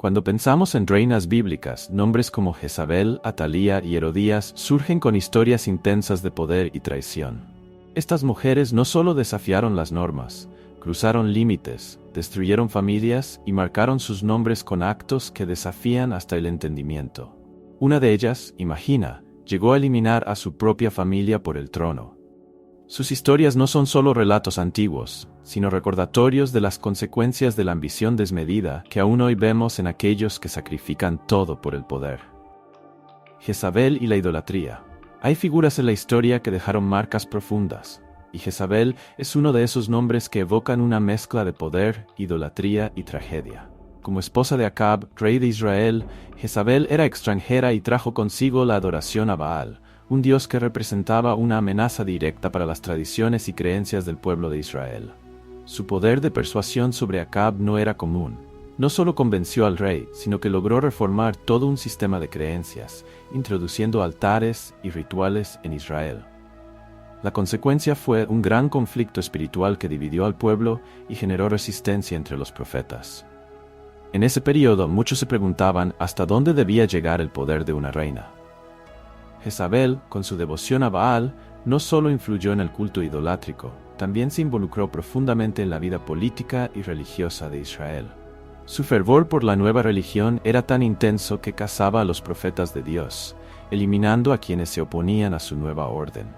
Cuando pensamos en reinas bíblicas, nombres como Jezabel, Atalía y Herodías surgen con historias intensas de poder y traición. Estas mujeres no solo desafiaron las normas, cruzaron límites, destruyeron familias y marcaron sus nombres con actos que desafían hasta el entendimiento. Una de ellas, Imagina, llegó a eliminar a su propia familia por el trono. Sus historias no son solo relatos antiguos, sino recordatorios de las consecuencias de la ambición desmedida que aún hoy vemos en aquellos que sacrifican todo por el poder. Jezabel y la idolatría. Hay figuras en la historia que dejaron marcas profundas, y Jezabel es uno de esos nombres que evocan una mezcla de poder, idolatría y tragedia. Como esposa de Acab, rey de Israel, Jezabel era extranjera y trajo consigo la adoración a Baal, un dios que representaba una amenaza directa para las tradiciones y creencias del pueblo de Israel. Su poder de persuasión sobre Acab no era común. No solo convenció al rey, sino que logró reformar todo un sistema de creencias, introduciendo altares y rituales en Israel. La consecuencia fue un gran conflicto espiritual que dividió al pueblo y generó resistencia entre los profetas. En ese periodo, muchos se preguntaban hasta dónde debía llegar el poder de una reina. Jezabel, con su devoción a Baal, no solo influyó en el culto idolátrico, también se involucró profundamente en la vida política y religiosa de Israel. Su fervor por la nueva religión era tan intenso que cazaba a los profetas de Dios, eliminando a quienes se oponían a su nueva orden.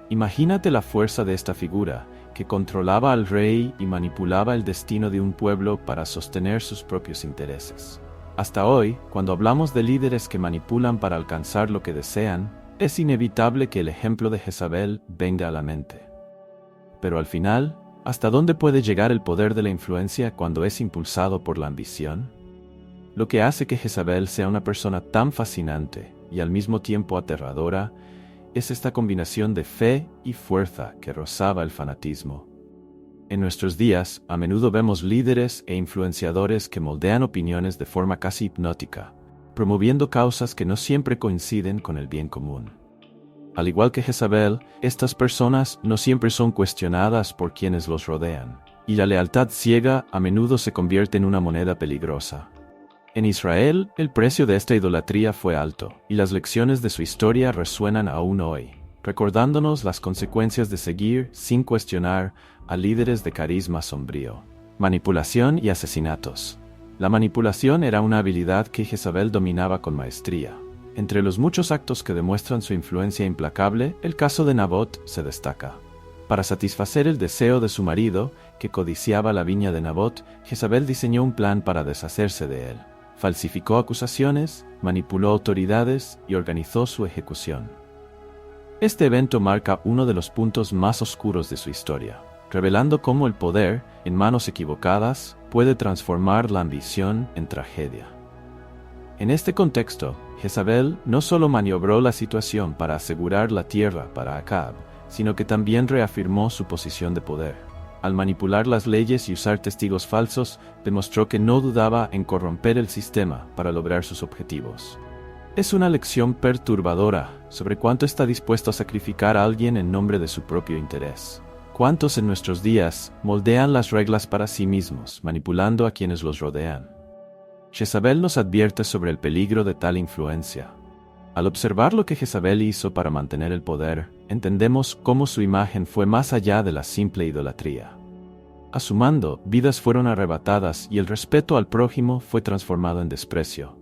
Imagínate la fuerza de esta figura, que controlaba al rey y manipulaba el destino de un pueblo para sostener sus propios intereses. Hasta hoy, cuando hablamos de líderes que manipulan para alcanzar lo que desean, es inevitable que el ejemplo de Jezabel venga a la mente. Pero al final, ¿hasta dónde puede llegar el poder de la influencia cuando es impulsado por la ambición? Lo que hace que Jezabel sea una persona tan fascinante y al mismo tiempo aterradora es esta combinación de fe y fuerza que rozaba el fanatismo. En nuestros días, a menudo vemos líderes e influenciadores que moldean opiniones de forma casi hipnótica, promoviendo causas que no siempre coinciden con el bien común. Al igual que Jezabel, estas personas no siempre son cuestionadas por quienes los rodean, y la lealtad ciega a menudo se convierte en una moneda peligrosa. En Israel, el precio de esta idolatría fue alto, y las lecciones de su historia resuenan aún hoy, recordándonos las consecuencias de seguir, sin cuestionar, a líderes de carisma sombrío. Manipulación y asesinatos. La manipulación era una habilidad que Jezabel dominaba con maestría. Entre los muchos actos que demuestran su influencia implacable, el caso de Nabot se destaca. Para satisfacer el deseo de su marido, que codiciaba la viña de Nabot, Jezabel diseñó un plan para deshacerse de él. Falsificó acusaciones, manipuló autoridades y organizó su ejecución. Este evento marca uno de los puntos más oscuros de su historia, revelando cómo el poder, en manos equivocadas, puede transformar la ambición en tragedia. En este contexto, Jezabel no solo maniobró la situación para asegurar la tierra para Acab, sino que también reafirmó su posición de poder. Al manipular las leyes y usar testigos falsos, demostró que no dudaba en corromper el sistema para lograr sus objetivos. Es una lección perturbadora sobre cuánto está dispuesto a sacrificar a alguien en nombre de su propio interés. ¿Cuántos en nuestros días moldean las reglas para sí mismos, manipulando a quienes los rodean? Jezabel nos advierte sobre el peligro de tal influencia. Al observar lo que Jezabel hizo para mantener el poder, entendemos cómo su imagen fue más allá de la simple idolatría. A su mando, vidas fueron arrebatadas y el respeto al prójimo fue transformado en desprecio.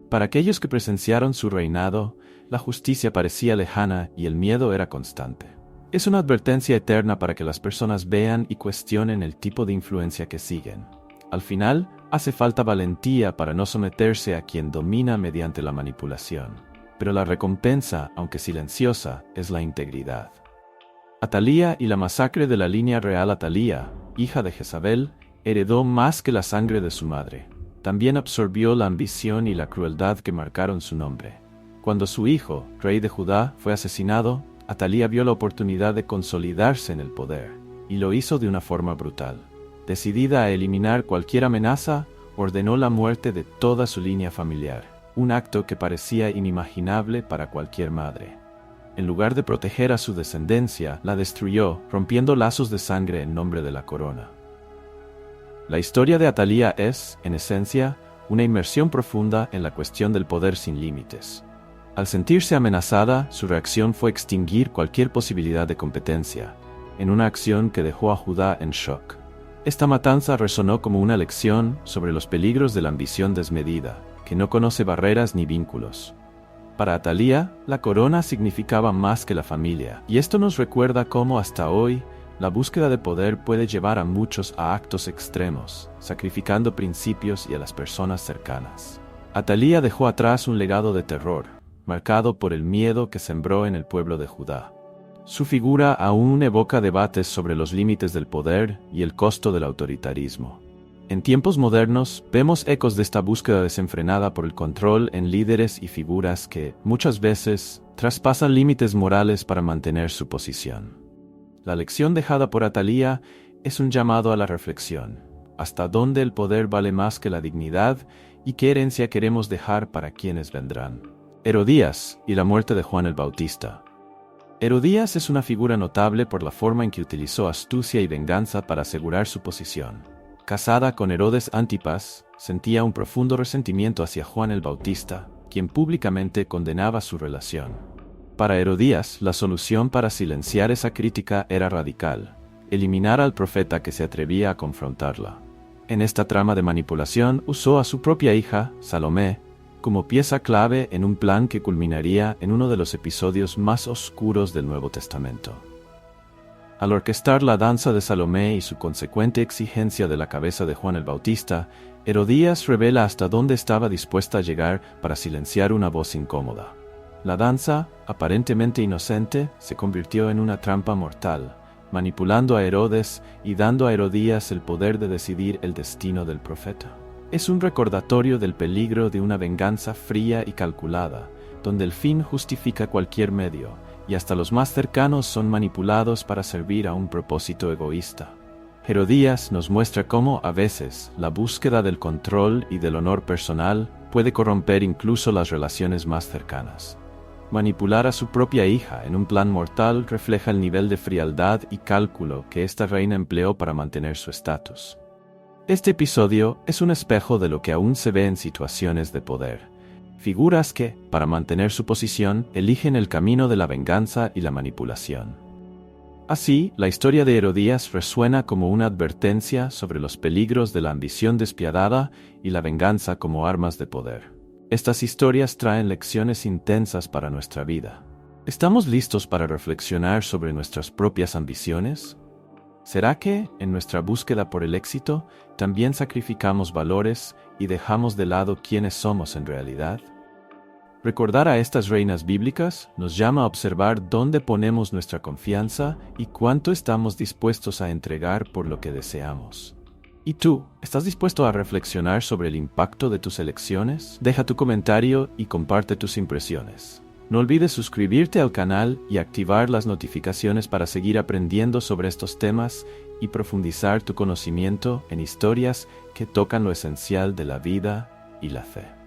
Para aquellos que presenciaron su reinado, la justicia parecía lejana y el miedo era constante. Es una advertencia eterna para que las personas vean y cuestionen el tipo de influencia que siguen. Al final, hace falta valentía para no someterse a quien domina mediante la manipulación. Pero la recompensa, aunque silenciosa, es la integridad. Atalía y la masacre de la línea real. Atalía, hija de Jezabel, heredó más que la sangre de su madre. También absorbió la ambición y la crueldad que marcaron su nombre. Cuando su hijo, rey de Judá, fue asesinado, Atalía vio la oportunidad de consolidarse en el poder, y lo hizo de una forma brutal. Decidida a eliminar cualquier amenaza, ordenó la muerte de toda su línea familiar. Un acto que parecía inimaginable para cualquier madre. En lugar de proteger a su descendencia, la destruyó, rompiendo lazos de sangre en nombre de la corona. La historia de Atalía es, en esencia, una inmersión profunda en la cuestión del poder sin límites. Al sentirse amenazada, su reacción fue extinguir cualquier posibilidad de competencia, en una acción que dejó a Judá en shock. Esta matanza resonó como una lección sobre los peligros de la ambición desmedida, que no conoce barreras ni vínculos. Para Atalía, la corona significaba más que la familia, y esto nos recuerda cómo hasta hoy, la búsqueda de poder puede llevar a muchos a actos extremos, sacrificando principios y a las personas cercanas. Atalía dejó atrás un legado de terror, marcado por el miedo que sembró en el pueblo de Judá. Su figura aún evoca debates sobre los límites del poder y el costo del autoritarismo. En tiempos modernos, vemos ecos de esta búsqueda desenfrenada por el control en líderes y figuras que, muchas veces, traspasan límites morales para mantener su posición. La lección dejada por Atalía es un llamado a la reflexión. ¿Hasta dónde el poder vale más que la dignidad y qué herencia queremos dejar para quienes vendrán? Herodías y la muerte de Juan el Bautista. Herodías es una figura notable por la forma en que utilizó astucia y venganza para asegurar su posición. Casada con Herodes Antipas, sentía un profundo resentimiento hacia Juan el Bautista, quien públicamente condenaba su relación. Para Herodías, la solución para silenciar esa crítica era radical: eliminar al profeta que se atrevía a confrontarla. En esta trama de manipulación usó a su propia hija, Salomé, como pieza clave en un plan que culminaría en uno de los episodios más oscuros del Nuevo Testamento. Al orquestar la danza de Salomé y su consecuente exigencia de la cabeza de Juan el Bautista, Herodías revela hasta dónde estaba dispuesta a llegar para silenciar una voz incómoda. La danza, aparentemente inocente, se convirtió en una trampa mortal, manipulando a Herodes y dando a Herodías el poder de decidir el destino del profeta. Es un recordatorio del peligro de una venganza fría y calculada, donde el fin justifica cualquier medio, y hasta los más cercanos son manipulados para servir a un propósito egoísta. Herodías nos muestra cómo, a veces, la búsqueda del control y del honor personal puede corromper incluso las relaciones más cercanas. Manipular a su propia hija en un plan mortal refleja el nivel de frialdad y cálculo que esta reina empleó para mantener su estatus. Este episodio es un espejo de lo que aún se ve en situaciones de poder. Figuras que, para mantener su posición, eligen el camino de la venganza y la manipulación. Así, la historia de Herodías resuena como una advertencia sobre los peligros de la ambición despiadada y la venganza como armas de poder. Estas historias traen lecciones intensas para nuestra vida. ¿Estamos listos para reflexionar sobre nuestras propias ambiciones? ¿Será que, en nuestra búsqueda por el éxito, también sacrificamos valores y dejamos de lado quiénes somos en realidad? Recordar a estas reinas bíblicas nos llama a observar dónde ponemos nuestra confianza y cuánto estamos dispuestos a entregar por lo que deseamos. ¿Y tú, estás dispuesto a reflexionar sobre el impacto de tus elecciones? Deja tu comentario y comparte tus impresiones. No olvides suscribirte al canal y activar las notificaciones para seguir aprendiendo sobre estos temas y profundizar tu conocimiento en historias que tocan lo esencial de la vida y la fe.